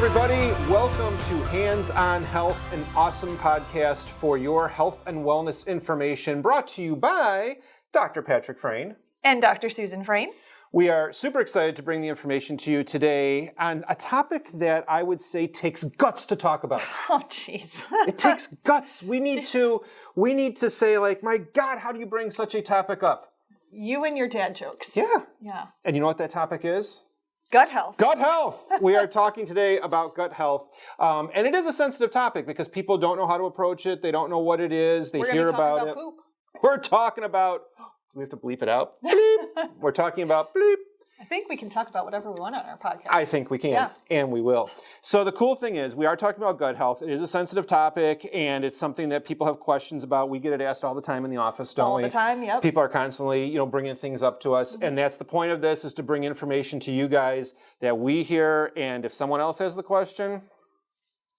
everybody. Welcome to Hands on Health, an awesome podcast for your health and wellness information brought to you by Dr. Patrick Frain and Dr. Susan Frain. We are super excited to bring the information to you today on a topic that I would say takes guts to talk about. Oh, jeez. It takes guts. We need to say, like, my God, how do you bring such a topic up? You and your dad jokes. Yeah. And you know what that topic is? Gut health. Gut health. We are talking today about gut health. And it is a sensitive topic because people don't know how to approach it. They don't know what it is. They hear about it. Poop. We're talking about, do we have to bleep it out? Bleep. We're talking about bleep. I think we can talk about whatever we want on our podcast. I think we can, and we will. So the cool thing is we are talking about gut health. It is a sensitive topic, and it's something that people have questions about. We get it asked all the time in the office, don't we? All the time, yep. People are constantly, bringing things up to us, and that's the point of this, is to bring information to you guys that we hear, and if someone else has the question,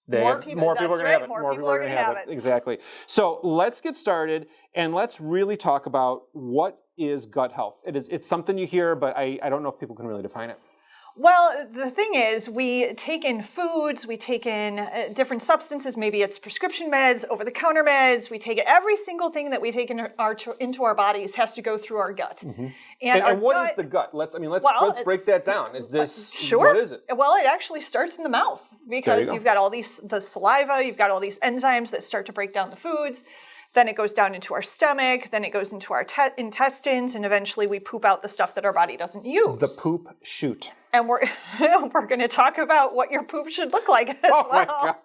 more people are going to have it. More people are going to have it. Exactly. So let's get started, and let's really talk about what is gut health. It's something you hear, but I don't know if people can really define it. Well, the thing is, we take in foods, we take in different substances. Maybe it's prescription meds, over-the-counter meds. We take it. Every single thing that we take into our bodies has to go through our gut. Mm-hmm. And what is the gut? Let's break that down. Is this what is it? Well, it actually starts in the mouth because you've got all the saliva, you've got all these enzymes that start to break down the foods. Then it goes down into our stomach, then it goes into our intestines, and eventually we poop out the stuff that our body doesn't use. The poop chute. And we're going to talk about what your poop should look like as well. My God.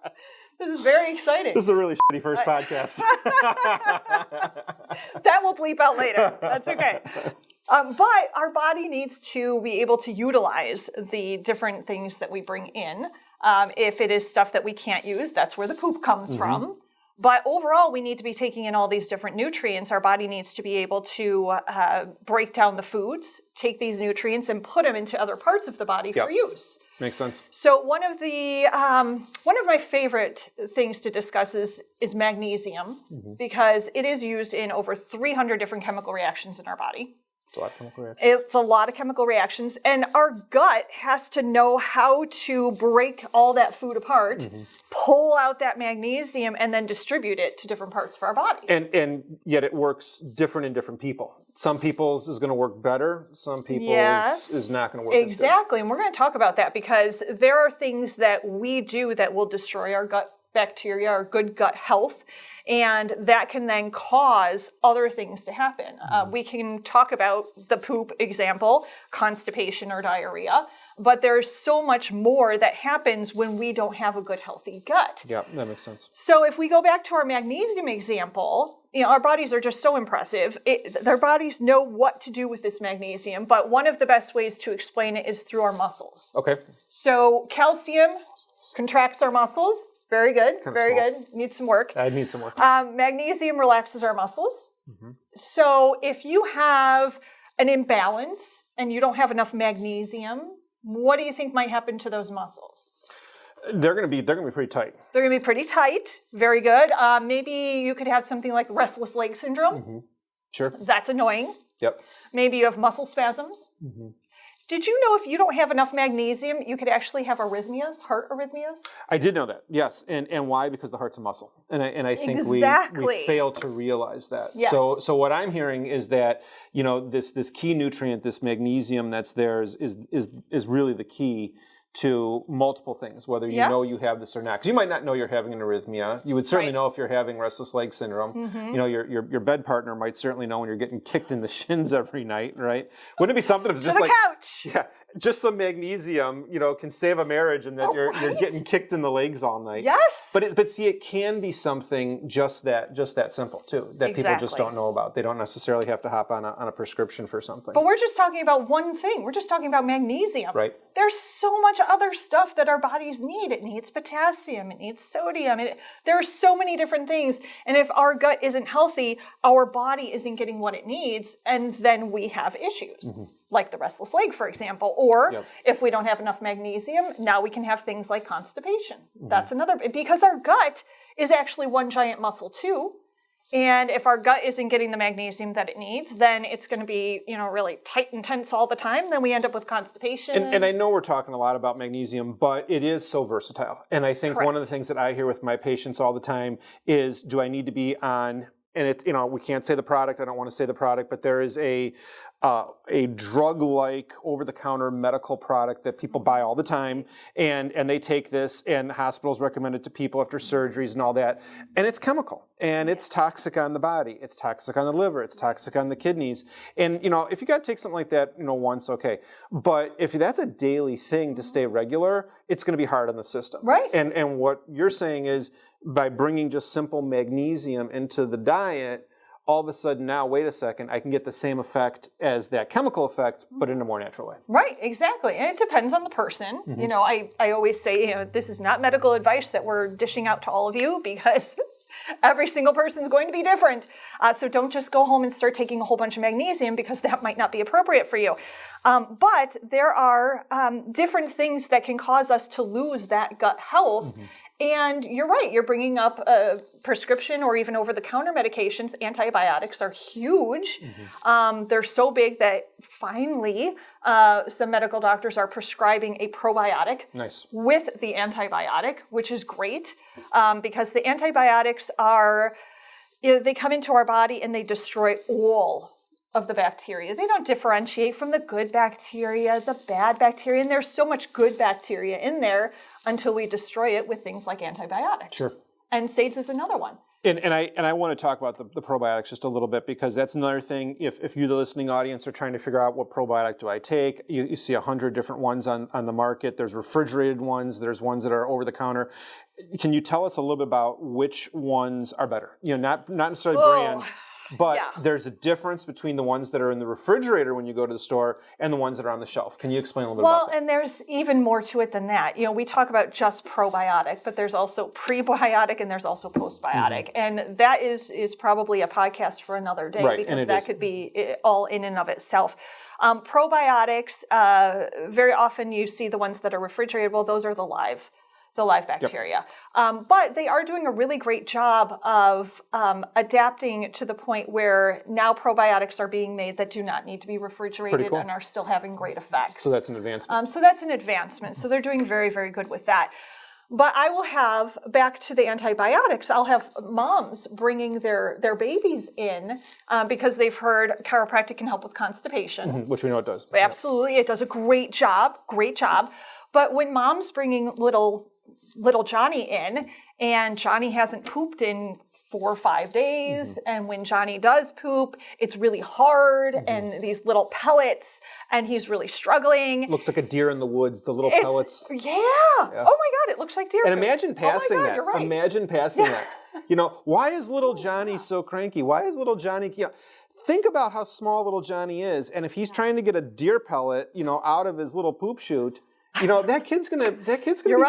This is very exciting. This is a really shitty first podcast. That will bleep out later. That's okay. But our body needs to be able to utilize the different things that we bring in. If it is stuff that we can't use, that's where the poop comes from. But overall, we need to be taking in all these different nutrients. Our body needs to be able to break down the foods, take these nutrients, and put them into other parts of the body for use. Makes sense. So one of my favorite things to discuss is magnesium, because it is used in over 300 different chemical reactions in our body. It's a lot of chemical reactions. It's a lot of chemical reactions, and our gut has to know how to break all that food apart, pull out that magnesium, and then distribute it to different parts of our body. And yet it works different in different people. Some people's is going to work better. Some people's is not going to work exactly. And we're going to talk about that because there are things that we do that will destroy our gut bacteria, our good gut health. And that can then cause other things to happen. We can talk about the poop example, constipation or diarrhea, but there's so much more that happens when we don't have a good, healthy gut. Yeah, that makes sense. So if we go back to our magnesium example, our bodies are just so impressive. Their bodies know what to do with this magnesium, but one of the best ways to explain it is through our muscles. Okay. So calcium contracts our muscles. Very good. Kind of very small. good. Needs some work. I need some work. Magnesium relaxes our muscles. So if you have an imbalance and you don't have enough magnesium, what do you think might happen to those muscles? They're going to be pretty tight. They're going to be pretty tight. Very good. Maybe you could have something like restless leg syndrome. Sure. That's annoying. Yep. Maybe you have muscle spasms. Did you know if you don't have enough magnesium, you could actually have arrhythmias, heart arrhythmias? I did know that, yes. And why? Because the heart's a muscle. And I think we fail to realize that. Yes. So what I'm hearing is that, this key nutrient, this magnesium that's there is really the key to multiple things, whether you know you have this or not. Because you might not know you're having an arrhythmia. You would certainly know if you're having restless leg syndrome. Your bed partner might certainly know when you're getting kicked in the shins every night, right? Wouldn't it be something if it's just like couch. just some magnesium, can save a marriage, and that you're getting kicked in the legs all night. Yes. But see, it can be something just that simple too, that people just don't know about. They don't necessarily have to hop on a prescription for something. But we're just talking about one thing. We're just talking about magnesium. Right. There's so much other stuff that our bodies need. It needs potassium. It needs sodium. There are so many different things. And if our gut isn't healthy, our body isn't getting what it needs, and then we have issues, like the restless leg, for example. Or if we don't have enough magnesium, now we can have things like constipation. That's another, because our gut is actually one giant muscle too. And if our gut isn't getting the magnesium that it needs, then it's going to be, really tight and tense all the time. Then we end up with constipation. And I know we're talking a lot about magnesium, but it is so versatile. And I think one of the things that I hear with my patients all the time is, do I need to be on, and it, we can't say the product, I don't want to say the product, but there is a drug-like over-the-counter medical product that people buy all the time, and they take this, and hospitals recommend it to people after surgeries and all that, and it's chemical, and it's toxic on the body, it's toxic on the liver, it's toxic on the kidneys, and if you got to take something like that, once, okay, but if that's a daily thing to stay regular, it's going to be hard on the system. Right. And what you're saying is, by bringing just simple magnesium into the diet, all of a sudden now, wait a second, I can get the same effect as that chemical effect, but in a more natural way. Right, exactly. And it depends on the person. I always say, this is not medical advice that we're dishing out to all of you, because every single person is going to be different. So don't just go home and start taking a whole bunch of magnesium, because that might not be appropriate for you. But there are different things that can cause us to lose that gut health. And you're right, you're bringing up prescription or even over-the-counter medications. Antibiotics are huge. They're so big that finally some medical doctors are prescribing a probiotic with the antibiotic, which is great, because the antibiotics are, they come into our body and they destroy all of the bacteria. They don't differentiate from the good bacteria, the bad bacteria, and there's so much good bacteria in there until we destroy it with things like antibiotics. Sure. And SAIDs is another one. And I want to talk about the probiotics just a little bit, because that's another thing. If you, the listening audience, are trying to figure out what probiotic do I take, you see 100 different ones on the market. There's refrigerated ones. There's ones that are over the counter. Can you tell us a little bit about which ones are better? Not necessarily brand. But there's a difference between the ones that are in the refrigerator when you go to the store and the ones that are on the shelf. Can you explain a little bit about that? Well, and there's even more to it than that. We talk about just probiotic, but there's also prebiotic and there's also postbiotic. And that is probably a podcast for another day, because that could be all in and of itself. Probiotics, very often you see the ones that are refrigeratable. Those are the live bacteria. But they are doing a really great job of adapting to the point where now probiotics are being made that do not need to be refrigerated and are still having great effects. So that's an advancement. So they're doing very, very good with that. But I will have, back to the antibiotics, I'll have moms bringing their babies in because they've heard chiropractic can help with constipation. Which we know it does. Absolutely. It does a great job. But when mom's bringing little Johnny in, and Johnny hasn't pooped in 4 or 5 days, and when Johnny does poop, it's really hard, and these little pellets, and he's really struggling. Looks like a deer in the woods, the little pellets. Yeah. Oh my God, it looks like deer And poop. imagine passing that. You're right. Imagine passing that. Why is little Johnny so cranky? Why is little Johnny, think about how small little Johnny is, and if he's trying to get a deer pellet, out of his little poop chute, that kid's gonna be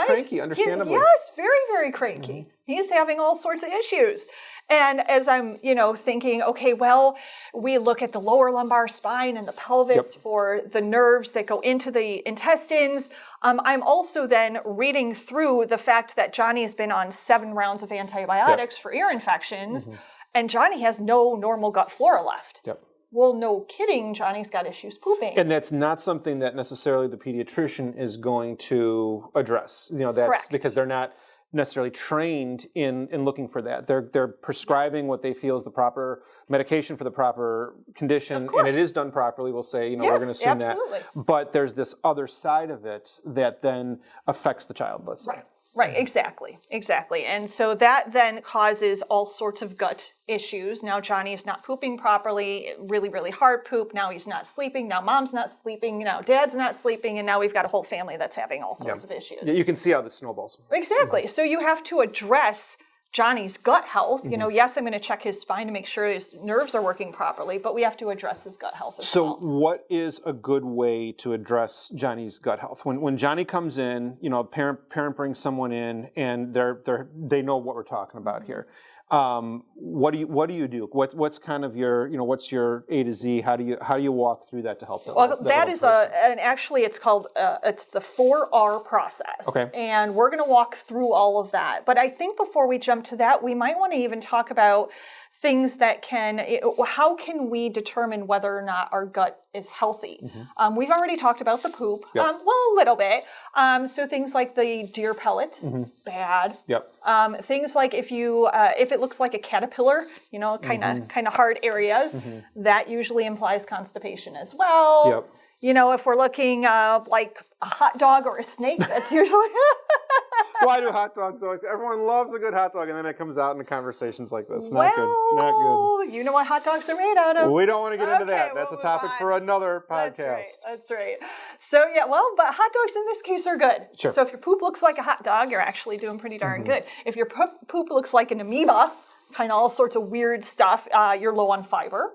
cranky, understandably. Yes, very, very cranky. He's having all sorts of issues. And as I'm, thinking, okay, well, we look at the lower lumbar spine and the pelvis for the nerves that go into the intestines. I'm also then reading through the fact that Johnny has been on 7 rounds of antibiotics for ear infections, and Johnny has no normal gut flora left. Well, no kidding, Johnny's got issues pooping. And that's not something that necessarily the pediatrician is going to address. That's Correct. Because they're not necessarily trained in looking for that. They're prescribing what they feel is the proper medication for the proper condition, and it is done properly. We'll say, we're going to assume that. But there's this other side of it that then affects the child, let's say. Right, exactly. And so that then causes all sorts of gut issues. Now Johnny is not pooping properly, really, really hard poop. Now he's not sleeping. Now mom's not sleeping. Now dad's not sleeping. And now we've got a whole family that's having all sorts of issues. You can see how this snowballs. Exactly. So you have to address Johnny's gut health. Yes, I'm going to check his spine to make sure his nerves are working properly, but we have to address his gut health as well. So what is a good way to address Johnny's gut health? When Johnny comes in, parent brings someone in, and they know what we're talking about here. What do you do? What's kind of your, what's your A to Z? How do you walk through that to help them? Well, that is and actually it's called, it's the 4R process. Okay. And we're going to walk through all of that. But I think before we jump to that, we might want to even talk about things that how can we determine whether or not our gut is healthy? We've already talked about the poop, well, a little bit. So things like the deer pellets, bad. Things like if it looks like a caterpillar, kind of hard areas, that usually implies constipation as well. If we're looking like a hot dog or a snake, that's usually... Why do hot dogs always? Everyone loves a good hot dog, and then it comes out in conversations like this. Not good. Not good. You know what hot dogs are made out of. We don't want to get into that. That's a topic for another podcast. That's right. So but hot dogs in this case are good. Sure. So if your poop looks like a hot dog, you're actually doing pretty darn good. If your poop looks like an amoeba, kind of all sorts of weird stuff, you're low on fiber.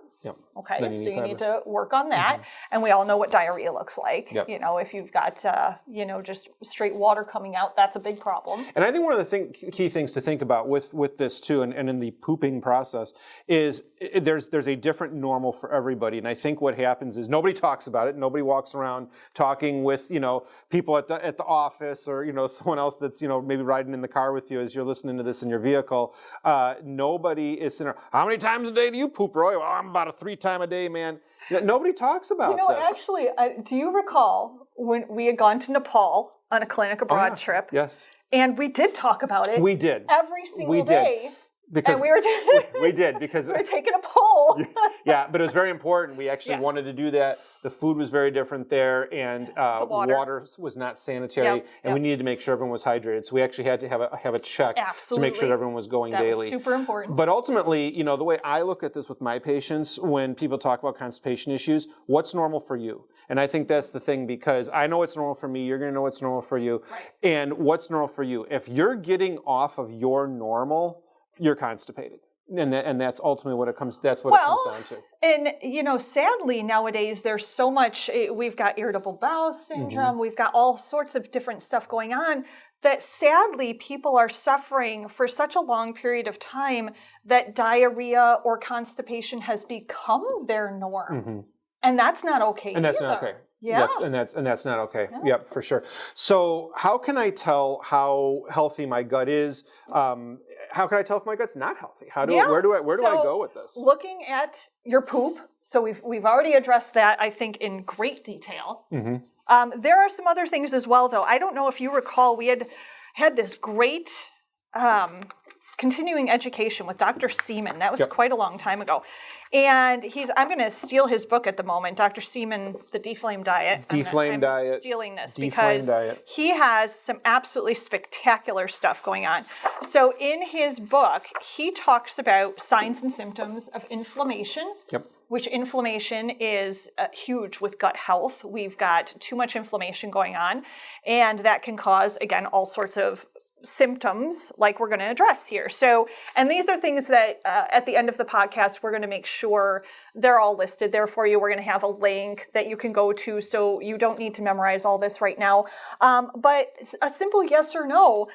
Okay, so you need to work on that. And we all know what diarrhea looks like. If you've got, just straight water coming out, that's a big problem. And I think one of the key things to think about with this too, and in the pooping process, is there's a different normal for everybody. And I think what happens is nobody talks about it. Nobody walks around talking with, people at the office or, someone else that's, maybe riding in the car with you as you're listening to this in your vehicle. Nobody is sitting around, how many times a day do you poop, Roy? Well, I'm about 3 times a day, man. Nobody talks about this. Actually, do you recall when we had gone to Nepal on a clinic abroad trip? Yes. And we did talk about it. We did. Every single day. Because and we did because we were taking a poll. But it was very important. We actually wanted to do that. The food was very different there, and water was not sanitary, and we needed to make sure everyone was hydrated. So we actually had to have a check to make sure that everyone was going daily. That was super important. But ultimately, the way I look at this with my patients, when people talk about constipation issues, what's normal for you? And I think that's the thing, because I know what's normal for me. You're going to know what's normal for you, and what's normal for you. If you're getting off of your normal, you're constipated. And that's ultimately what it comes down to. And, sadly, nowadays, there's so much, we've got irritable bowel syndrome, we've got all sorts of different stuff going on, that sadly, people are suffering for such a long period of time that diarrhea or constipation has become their norm. And that's not okay And that's either. not okay. Yes, and that's not okay. Yep, for sure. So how can I tell how healthy my gut is? How can I tell if my gut's not healthy? Where do I go with this? Looking at your poop. So we've already addressed that, I think, in great detail. There are some other things as well, though. I don't know if you recall, we had this great continuing education with Dr. Seaman. That was quite a long time ago. And I'm going to steal his book at the moment, Dr. Seaman, The Deflame Diet. I'm stealing this because he has some absolutely spectacular stuff going on. So in his book, he talks about signs and symptoms of inflammation, which inflammation is huge with gut health. We've got too much inflammation going on, and that can cause, again, all sorts of symptoms like we're going to address here. So, and these are things that at the end of the podcast, we're going to make sure they're all listed there for you. We're going to have a link that you can go to, so you don't need to memorize all this right now. But a simple yes or no.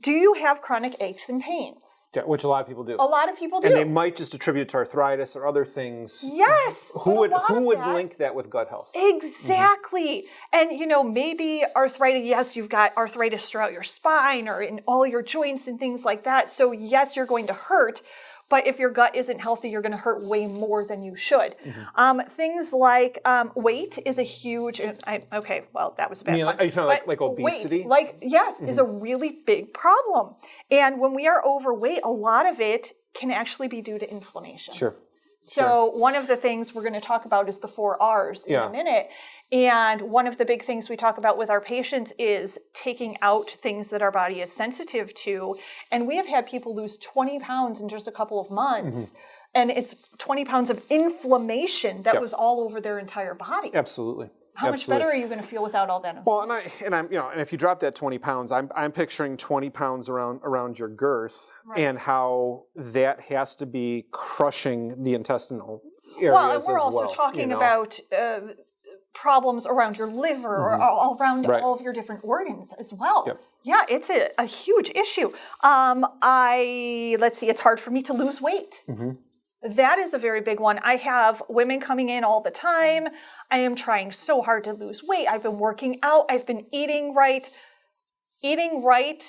Do you have chronic aches and pains? Yeah, which a lot of people do. A lot of people do. And they might just attribute it to arthritis or other things. Yes. Who would link that with gut health? Exactly. And, maybe arthritis, yes, you've got arthritis throughout your spine or in all your joints and things like that. So, yes, you're going to hurt. But if your gut isn't healthy, you're going to hurt way more than you should. Things like weight is a huge. Okay, well, that was a bad one. Are you talking like obesity? Weight, is a really big problem. And when we are overweight, a lot of it can actually be due to inflammation. Sure. So one of the things we're going to talk about is the 4 R's in a minute. And one of the big things we talk about with our patients is taking out things that our body is sensitive to. And we have had people lose 20 pounds in just a couple of months. And it's 20 pounds of inflammation that was all over their entire body. Absolutely. How much better are you going to feel without all that? Well, and if you drop that 20 pounds, I'm picturing 20 pounds around your girth, and how that has to be crushing the intestinal areas. Well, and we're also talking about problems around your liver or all around all of your different organs as well. Yeah, it's a huge issue. Let's see, it's hard for me to lose weight. That is a very big one. I have women coming in all the time. I am trying so hard to lose weight. I've been working out. I've been eating right. Eating right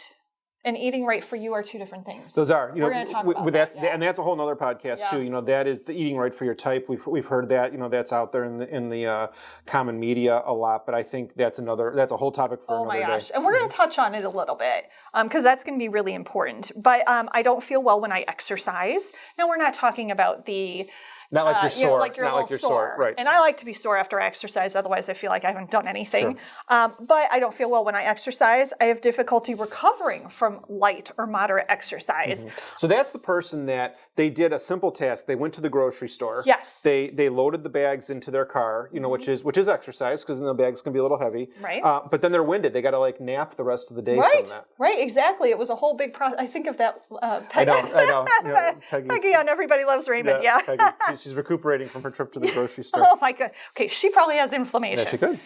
and eating right for you are two different things. Those are, We're going to talk about that. And that's a whole nother podcast too. That is the eating right for your type. We've heard that. That's out there in the common media a lot. But I think that's a whole topic for another day. Oh my gosh, and we're going to touch on it a little bit because that's going to be really important. But I don't feel well when I exercise. Now we're not talking about the. Not like you're sore. Like you're a little sore. Right. And I like to be sore after I exercise. Otherwise, I feel like I haven't done anything. Sure. But I don't feel well when I exercise. I have difficulty recovering from light or moderate exercise. So that's the person that they did a simple task. They went to the grocery store. Yes. They loaded the bags into their car, which is exercise because the bags can be a little heavy. Right. But then they're winded. They got to nap the rest of the day from that. Right. Exactly. It was a whole big process. I think of that. Peggy. I know. Yeah, Peggy on Everybody Loves Raymond. Yeah. Peggy. She's recuperating from her trip to the grocery store. Oh my God. Okay, she probably has inflammation. Yeah, she could.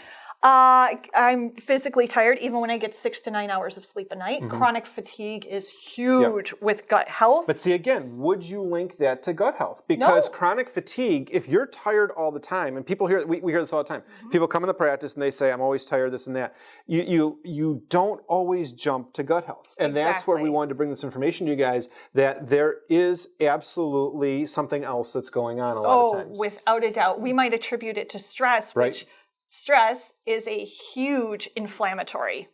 I'm physically tired even when I get 6 to 9 hours of sleep a night. Chronic fatigue is huge with gut health. But see, again, would you link that to gut health? Because chronic fatigue, if you're tired all the time, and people hear, we hear this all the time. People come in the practice and they say, I'm always tired, this and that. You don't always jump to gut health. And that's where we wanted to bring this information to you guys, that there is absolutely something else that's going on a lot of times. Without a doubt. We might attribute it to stress, which stress is a huge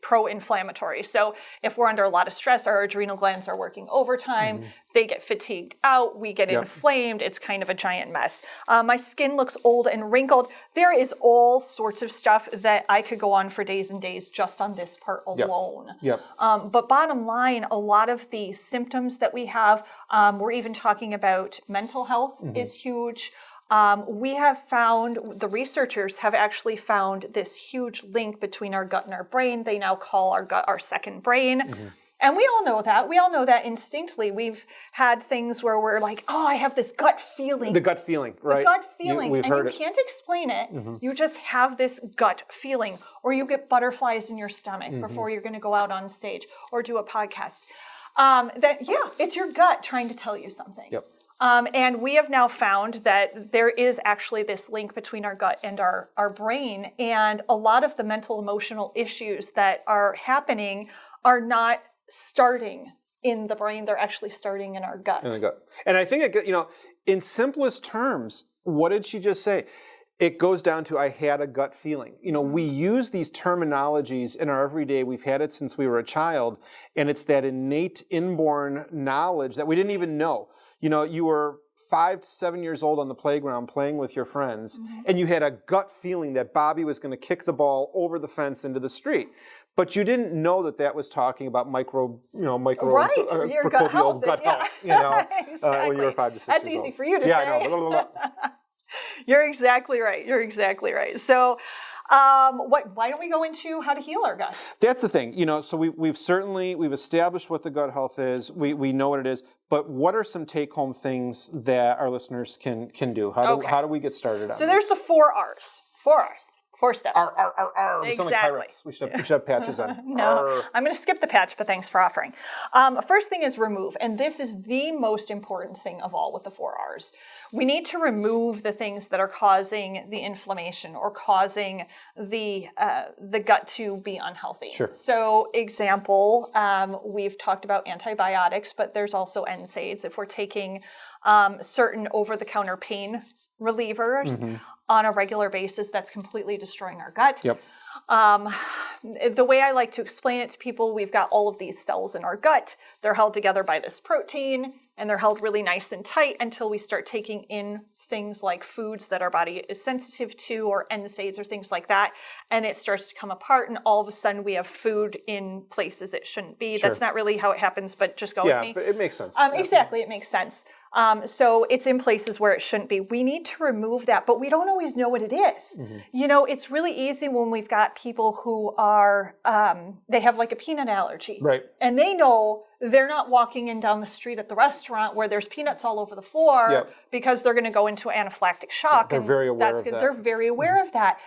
pro-inflammatory. So if we're under a lot of stress, our adrenal glands are working overtime, they get fatigued out, we get inflamed, it's kind of a giant mess. My skin looks old and wrinkled. There is all sorts of stuff that I could go on for days and days just on this part alone. But bottom line, a lot of the symptoms that we have, we're even talking about mental health is huge. We have found, the researchers have actually found this huge link between our gut and our brain. They now call our gut our second brain. And we all know that. We all know that instinctively. We've had things where we're like, oh, I have this gut feeling. The gut feeling, right? The gut feeling. We've heard it. Can't explain it. You just have this gut feeling. Or you get butterflies in your stomach before you're going to go out on stage or do a podcast. It's your gut trying to tell you something. And we have now found that there is actually this link between our gut and our brain. And a lot of the mental, emotional issues that are happening are not starting in the brain. They're actually starting in our gut. In the gut. And I think, in simplest terms, what did she just say? It goes down to, I had a gut feeling. We use these terminologies in our everyday. We've had it since we were a child. And it's that innate, inborn knowledge that we didn't even know. You were 5 to 7 years old on the playground playing with your friends, and you had a gut feeling that Bobby was going to kick the ball over the fence into the street. But you didn't know that was talking about your gut health. Exactly. When you were 5 to 6 years old. That's easy for you to say. I know. You're exactly right. So, why don't we go into how to heal our gut? That's the thing. So we've established what the gut health is. We know what it is. But what are some take-home things that our listeners can do? How do we get started on this? So there's the 4 R's. 4 R's. 4 steps. Exactly. Like pirates. We should have patches on. No, I'm going to skip the patch, but thanks for offering. First thing is remove, and this is the most important thing of all with the 4 R's. We need to remove the things that are causing the inflammation or causing the gut to be unhealthy. Sure. So, example, we've talked about antibiotics, but there's also NSAIDs. If we're taking certain over-the-counter pain relievers on a regular basis, that's completely destroying our gut. The way I like to explain it to people, we've got all of these cells in our gut. They're held together by this protein, and they're held really nice and tight until we start taking in things like foods that our body is sensitive to, or NSAIDs or things like that, and it starts to come apart, and all of a sudden we have food in places it shouldn't be. Sure. That's not really how it happens, but just go with me. Yeah, but it makes sense. Exactly, it makes sense. So it's in places where it shouldn't be. We need to remove that, but we don't always know what it is. It's really easy when we've got people who are, they have like a peanut allergy. Right. And they know they're not walking in down the street at the restaurant where there's peanuts all over the floor because they're going to go into anaphylactic shock. They're very aware of that. They're very aware of that.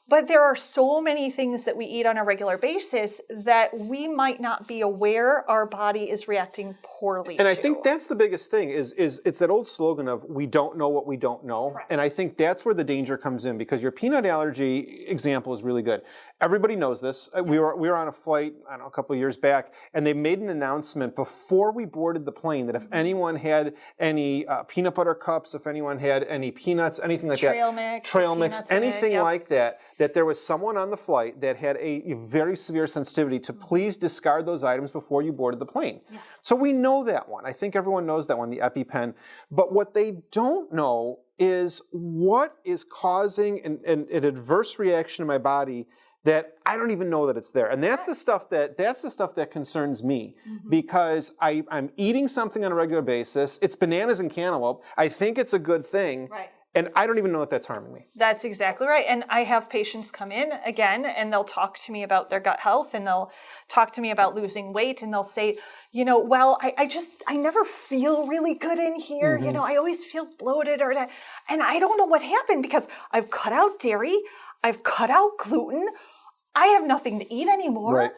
But there are so many things that we eat on a regular basis that we might not be aware our body is reacting poorly And to. I think that's the biggest thing is it's that old slogan of we don't know what we don't know. Correct. And I think that's where the danger comes in because your peanut allergy example is really good. Everybody knows this. We were on a flight, I don't know, a couple of years back, and they made an announcement before we boarded the plane that if anyone had any peanut butter cups, if anyone had any peanuts, anything like trail mix, anything like that, that there was someone on the flight that had a very severe sensitivity to please discard those items before you boarded the plane. Yeah. So we know that one. I think everyone knows that one, the EpiPen. But what they don't know is what is causing an adverse reaction in my body that I don't even know that it's there. And that's the stuff that concerns me because I'm eating something on a regular basis. It's bananas and cantaloupe. I think it's a good thing. Right. And I don't even know that that's harming me. That's exactly right. And I have patients come in again and they'll talk to me about their gut health and they'll talk to me about losing weight and they'll say, well, I never feel really good in here. I always feel bloated and I don't know what happened because I've cut out dairy. I've cut out gluten. I have nothing to eat anymore. Right.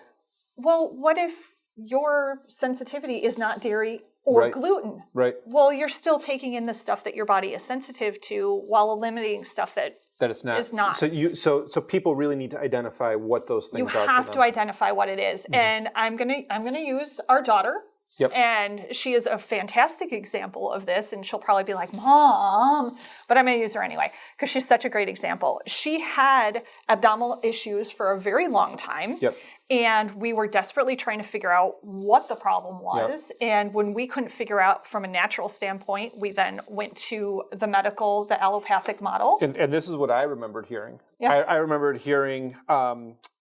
Well, what if your sensitivity is not dairy or gluten? Right. Well, you're still taking in the stuff that your body is sensitive to while eliminating stuff that it's not. Is not. So people really need to identify what those things are. You have to identify what it is. And I'm gonna use our daughter. Yep. And she is a fantastic example of this. And she'll probably be like, Mom, but I'm going to use her anyway because she's such a great example. She had abdominal issues for a very long time. Yep. And we were desperately trying to figure out what the problem was. Yep. And when we couldn't figure out from a natural standpoint, we then went to the allopathic model. And this is what I remembered hearing. Yeah. I remembered hearing,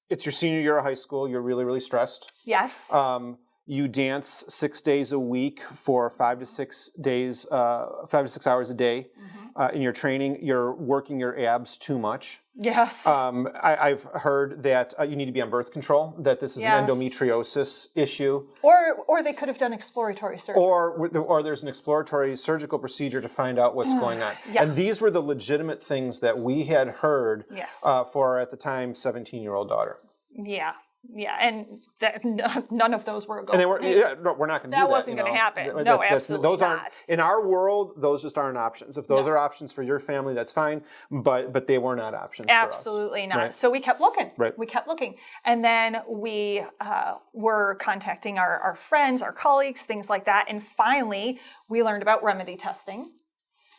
it's your senior year of high school. You're really, really stressed. Yes. You dance 6 days a week for 5 to 6 days, 5 to 6 hours a day. In your training. You're working your abs too much. Yes. I've heard that you need to be on birth control, that this is an endometriosis issue. Or they could have done exploratory surgery. Or there's an exploratory surgical procedure to find out what's going on. Yeah. And these were the legitimate things that we had heard for, at the time, 17-year-old daughter. Yeah. Yeah, and none of those were going. And they weren't. Yeah, no, we're not going to do that. That wasn't going to happen. No, absolutely those not. Aren't in our world. Those just aren't options. If those are options for your family, that's fine. But they were not options. Absolutely for us. not. Right. So we kept looking. Right. We kept looking, and then we were contacting our friends, our colleagues, things like that, and finally we learned about remedy testing.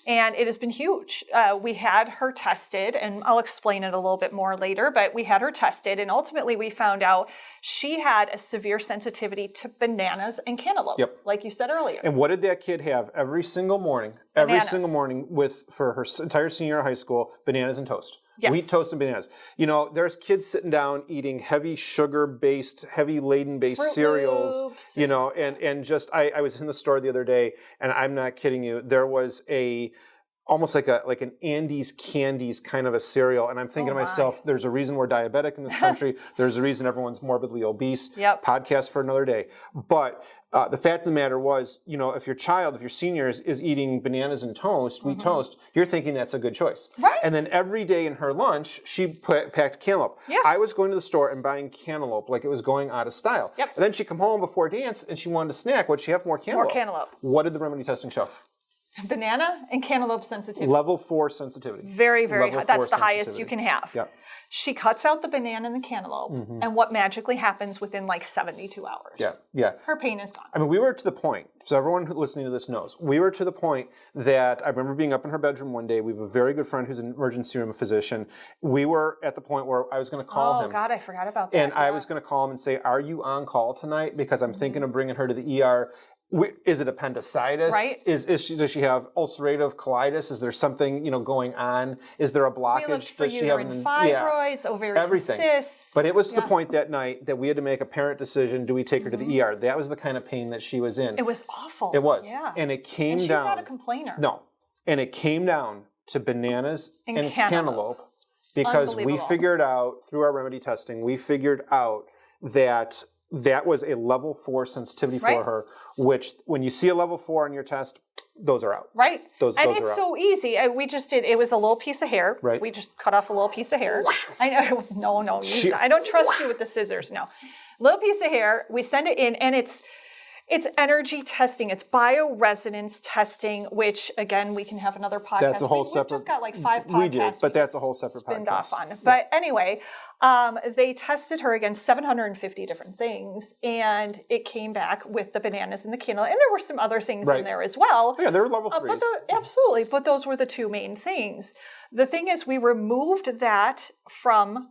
And it has been huge. We had her tested, and I'll explain it a little bit more later, but we had her tested, and ultimately we found out she had a severe sensitivity to bananas and cantaloupe, like you said earlier. And what did that kid have every single morning? Bananas. Every single morning for her entire senior year of high school, bananas and toast. Yes. Wheat toast and bananas. There's kids sitting down eating heavy sugar-based, heavy laden-based Fruit cereals. Loops. And just I was in the store the other day, and I'm not kidding you. There was almost like an Andes Candies kind of a cereal, and I'm thinking to myself, there's a reason we're diabetic in this country. There's a reason everyone's morbidly obese. Yep. Podcast for another day. But the fact of the matter was, if your senior is eating bananas and toast, wheat toast, you're thinking that's a good choice. Right. And then every day in her lunch, she packed cantaloupe. Yes. I was going to the store and buying cantaloupe like it was going out of style. Yep. And then she'd come home before dance and she wanted a snack. Would she have more cantaloupe? More cantaloupe. What did the remedy testing show? Banana and cantaloupe sensitivity. Level 4 sensitivity. Very, very high. That's the highest sensitivity. you can have. Yep. She cuts out the banana and the cantaloupe, and what magically happens within 72 hours? Yeah. Her pain is gone. I mean, we were to the point, so everyone listening to this knows, we were to the point that I remember being up in her bedroom one day. We have a very good friend who's an emergency room physician. We were at the point where I was going to call him. Oh, God, I forgot about that. And I was going to call him and say, are you on call tonight? Because I'm thinking of bringing her to the ER. Is it appendicitis? Right. Does she have ulcerative colitis? Is there something going on? Is there a blockage? We looked for does she have uterine fibroids, ovarian everything. cysts. But it was to the point that night that we had to make a parent decision. Do we take her to the ER? That was the kind of pain that she was in. It was awful. It was. Yeah. And it came she's down. She's not a complainer. No. And it came down to bananas and cantaloupe because we figured out through our remedy testing, we figured out that was a level 4 sensitivity for her, which when you see a level 4 on your test, those are out. Right. Those and are it's out. so easy. We just did, it was a little piece of hair. Right. We just cut off a little piece of hair. I know, no, I don't trust you with the scissors, no. Little piece of hair, we send it in, and it's energy testing. It's bioresonance testing, which, again, we can have another podcast. That's a whole separate... We've just got like 5 podcasts. We do, but that's a whole separate spinned podcast. off on. But anyway, they tested her against 750 different things, and it came back with the bananas and the candle. And there were some other things in there as well. Yeah, they were level 3s. Absolutely, but those were the 2 main things. The thing is, we removed that from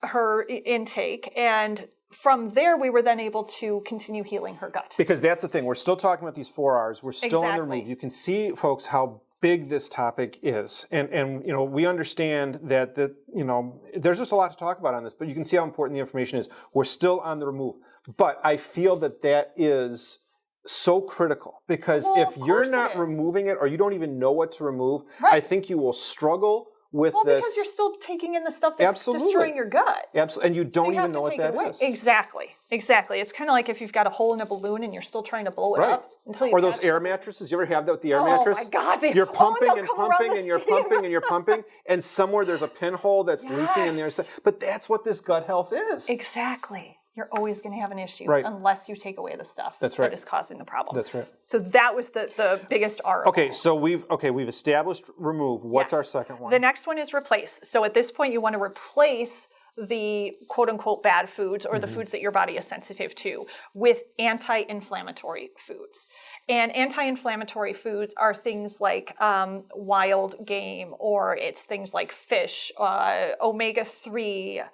her intake, and from there, we were then able to continue healing her gut. Because that's the thing. We're still talking about these 4 R's. We're still on the remove. You can see, folks, how big this topic is. And you know, we understand that, you know, there's just a lot to talk about on this, but you can see how important the information is. We're still on the remove. But I feel that is so critical, because if you're not removing it, or you don't even know what to remove, I think you will struggle with this. Because you're still taking in the stuff that's destroying your gut. Absolutely. And you don't even know what that is. Exactly. It's kind of like if you've got a hole in a balloon and you're still trying to blow it up until you Or those air mattresses. You ever have that with the air mattress? Oh my God. You're pumping and pumping and you're pumping and you're pumping, and somewhere there's a pinhole that's leaking in there. But that's what this gut health is. Exactly. You're always going to have an issue unless you take away the stuff that is causing the problem. That's right. So that was the biggest R. Okay, so we've established remove. What's our second one? The next one is replace. So at this point, you want to replace the quote-unquote bad foods, or the foods that your body is sensitive to, with anti-inflammatory foods. And anti-inflammatory foods are things like wild game, or it's things like fish, omega-3.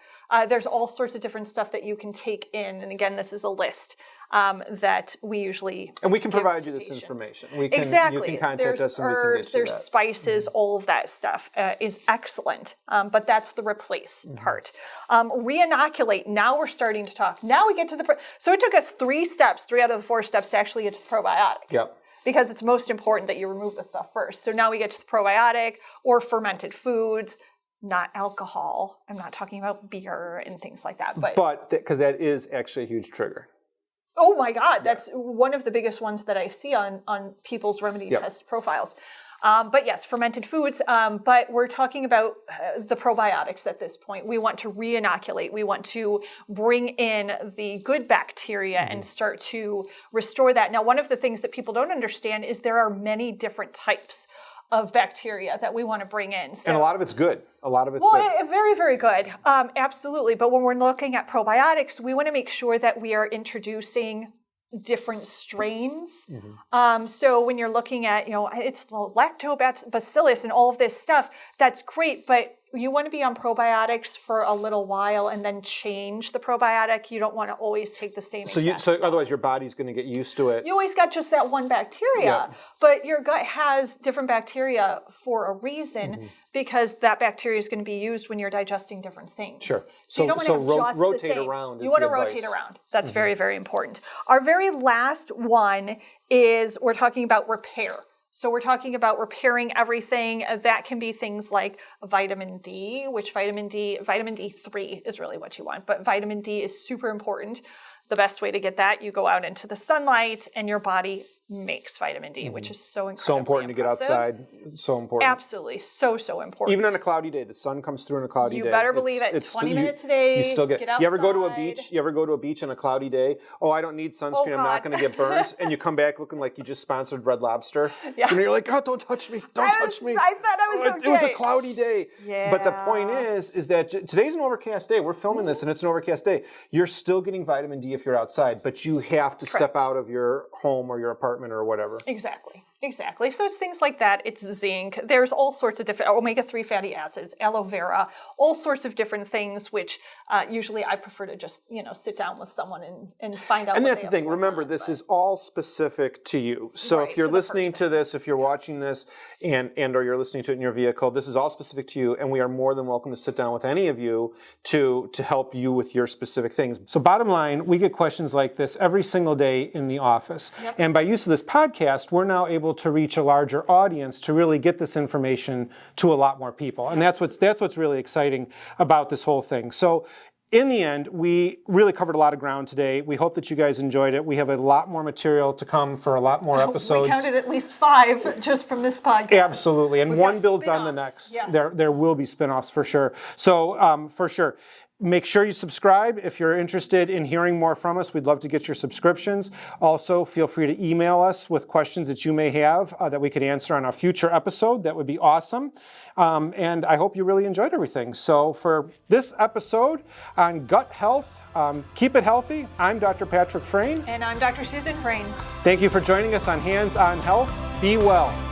There's all sorts of different stuff that you can take in. And again, this is a list that we usually And we can provide you this information. You can contact us and we can get you there's spices, all of that stuff is excellent. But that's the replace part. Reinoculate, now we're starting to talk. Now we get to so it took us 3 out of the 4 steps to actually get to the probiotic. Yep. Because it's most important that you remove the stuff first. So now we get to the probiotic, or fermented foods. Not alcohol. I'm not talking about beer and things like that. But because that is actually a huge trigger. Oh my God, that's one of the biggest ones that I see on people's remedy test profiles. But yes, fermented foods. But we're talking about the probiotics at this point. We want to reinoculate. We want to bring in the good bacteria and start to restore that. Now, one of the things that people don't understand is there are many different types of bacteria that we want to bring in. So, and a lot of it's good. A lot of it's good. Very, very good. Absolutely. But when we're looking at probiotics, we want to make sure that we are introducing different strains. So when you're looking at, it's the lactobacillus and all of this stuff, that's great, but you want to be on probiotics for a little while and then change the probiotic. You don't want to always take the same. So otherwise your body's going to get used to it. You always got just that one bacteria, but your gut has different bacteria for a reason, because that bacteria is going to be used when you're digesting different things. Sure. So you don't want to rotate around. You want to rotate around. That's very, very important. Our very last one is we're talking about repair. So we're talking about repairing everything. That can be things like vitamin D, which vitamin D3 is really what you want. But vitamin D is super important. The best way to get that, you go out into the sunlight and your body makes vitamin D, which is so incredibly So important to get outside. So important. Absolutely. So important. Even on a cloudy day, the sun comes through on a cloudy day. You better believe it. 20 minutes a day. You still get outside. You ever go to a beach? You ever go to a beach on a cloudy day? Oh, I don't need sunscreen. I'm not going to get burnt. And you come back looking like you just sponsored Red Lobster. Yeah. And you're like, oh, don't touch me. Don't touch me. I thought I was okay. It was a cloudy day. Yeah. But the point is that today's an overcast day. We're filming this and it's an overcast day. You're still getting vitamin D if you're outside, but you have to step out of your home or your apartment or whatever. Exactly. So it's things like that. It's zinc. There's all sorts of different omega-3 fatty acids, aloe vera, all sorts of different things, which usually I prefer to just, sit down with someone and find out. And that's the thing. Remember, this is all specific to you. So if you're listening to this, if you're watching this and or you're listening to it in your vehicle, this is all specific to you. And we are more than welcome to sit down with any of you to help you with your specific things. So bottom line, we get questions like this every single day in the office. Yep. And by use of this podcast, we're now able to reach a larger audience to really get this information to a lot more people. And that's what's really exciting about this whole thing. So in the end, we really covered a lot of ground today. We hope that you guys enjoyed it. We have a lot more material to come for a lot more episodes. We counted at least 5 just from this podcast. Absolutely, and one builds on the next. Yes. There will be spin-offs for sure. So for sure, make sure you subscribe. If you're interested in hearing more from us, we'd love to get your subscriptions. Also, feel free to email us with questions that you may have that we could answer on a future episode. That would be awesome. And I hope you really enjoyed everything. So for this episode on gut health, keep it healthy. I'm Dr. Patrick Frain. And I'm Dr. Susan Frain. Thank you for joining us on Hands on Health. Be well.